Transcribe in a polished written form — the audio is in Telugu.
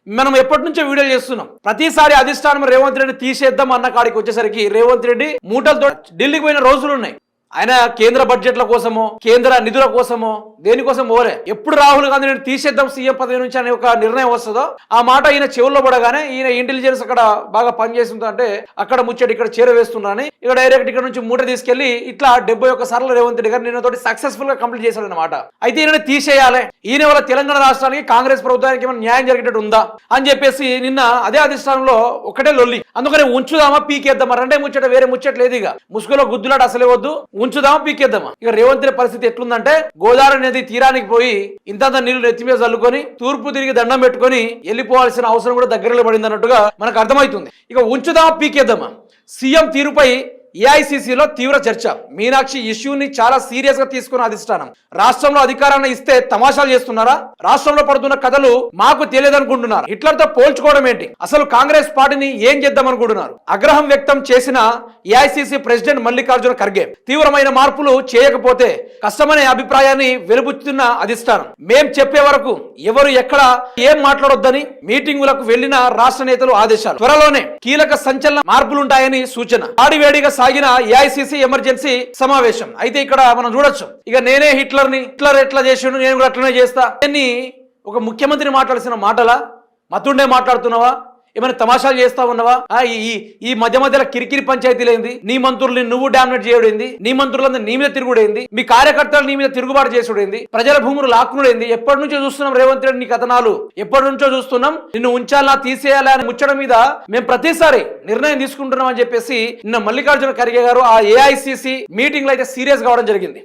మనం ఎప్పటి నుంచో వీడియోలు చేస్తున్నాం. ప్రతిసారి అధిష్టానం రేవంత్ రెడ్డి తీసేద్దాం అన్న కాడికి వచ్చేసరికి రేవంత్ రెడ్డి మూటలతో ఢిల్లీకి పోయిన రోజులు ఉన్నాయి. ఆయన కేంద్ర బడ్జెట్ల కోసమో కేంద్ర నిధుల కోసమో దేనికోసం పోలే. ఎప్పుడు రాహుల్ గాంధీ నేను తీసేద్దాం సీఎం పదవి నుంచి అనే ఒక నిర్ణయం వస్తుందో ఆ మాట ఈయన చెవుల్లో పడగానే ఈయన ఇంటెలిజెన్స్ అక్కడ బాగా పనిచేస్తుందో అంటే అక్కడ ముచ్చటి ఇక్కడ చేరవేస్తున్నారని ఇక డైరెక్ట్ ఇక్కడ నుంచి మూట తీసుకెళ్లి ఇట్లా 71 సార్లు రేవంత్ రెడ్డి గారు నిన్నతోటి సక్సెస్ఫుల్ గా కంప్లీట్ చేశాడు అనమాట. అయితే ఈయన తీసేయాలి, ఈయన వల్ల తెలంగాణ రాష్ట్రానికి కాంగ్రెస్ ప్రభుత్వానికి ఏమైనా న్యాయం జరిగేటట్టు ఉందా అని చెప్పేసి నిన్న అదే అధిష్టానంలో ఒకటే లొల్లి. అందుకని ఉంచుదామా పీకేద్దామా రెండే ముచ్చట, వేరే ముచ్చట లేదు. ఇక ముసుగులో గుద్దులాట అసలే వద్దు, ఉంచుదామా పీకేద్దామా. ఇక రేవంత్ రెడ్డి పరిస్థితి ఎట్లుందంటే గోదావరి నది తీరానికి పోయి ఇంతంత నీళ్లు నెత్తి మీద చల్లుకొని తూర్పు తిరిగి దండం పెట్టుకొని వెళ్ళిపోవాల్సిన అవసరం కూడా దగ్గరలో పడింది అన్నట్టుగా మనకు అర్థమవుతుంది. ఇక ఉంచుదామా పీకేద్దామా. సీఎం తీరుపై ఏఐసిసిలో తీవ్ర చర్చ. మీనాక్షి ఇష్యూని చాలా సీరియస్ గా తీసుకున్న అధిష్టానం రాష్ట్రంలో అధికారాన్ని ఇస్తే తమాషాలు చేస్తున్నారా? రాష్ట్రంలో పడుతున్న కథలు మాకు తెలియదనుకుంటున్నారు. హిట్లర్తో పోల్చుకోవడం ఏంటి? అసలు కాంగ్రెస్ పార్టీని ఏం చేద్దాం అనుకుంటున్నారు? ఆగ్రహం వ్యక్తం చేసిన ఏఐసిసి ప్రెసిడెంట్ మల్లికార్జున ఖర్గే తీవ్రమైన మార్పులు చేయకపోతే కష్టమనే అభిప్రాయాన్ని వెలుబుచ్చుతున్న అధిష్టానం మేం చెప్పే వరకు ఎవరు ఎక్కడ ఏం మాట్లాడొద్దని మీటింగులకు వెళ్లిన రాష్ట్ర నేతలు ఆదేశాలు. త్వరలోనే కీలక సంచలన మార్పులుంటాయని సూచన. ఆడివేడిగా సాగిన ఏఐసిసి ఎమర్జెన్సీ సమావేశం. అయితే ఇక్కడ మనం చూడొచ్చు, ఇక నేనే హిట్లర్ ఎట్లా చేసాడు నేను కూడా అట్లనే చేస్తా అని ఒక ముఖ్యమంత్రి మాట్లాడాల్సిన మాటలా? మతుండే మాట్లాడుతున్నావా? ఏమైనా తమాషాలు చేస్తా ఉన్నావా? ఈ మధ్య మధ్యలో కిరికిరి పంచాయతీలేంది? నీ మంత్రుల్ని నువ్వు డామినేట్ చేయడేంది? నీ మంత్రులందరూ నీ మీద తిరుగుడేంది? మీ కార్యకర్తలు నీ మీద తిరుగుబాటు చేసుడేంది? ప్రజల భూములు లాక్కునుడేంది? ఎప్పటి నుంచో చూస్తున్నాం రేవంత్ రెడ్డి నీ కథనాలు, ఎప్పటి నుంచో చూస్తున్నాం. నిన్ను ఉంచాలా తీసేయాలా అని ముచ్చడం మీద మేము ప్రతిసారి నిర్ణయం తీసుకుంటున్నాం అని చెప్పేసి నిన్న మల్లికార్జున ఖర్గే గారు ఆ ఏఐసిసి మీటింగ్ లో అయితే సీరియస్ కావడం జరిగింది.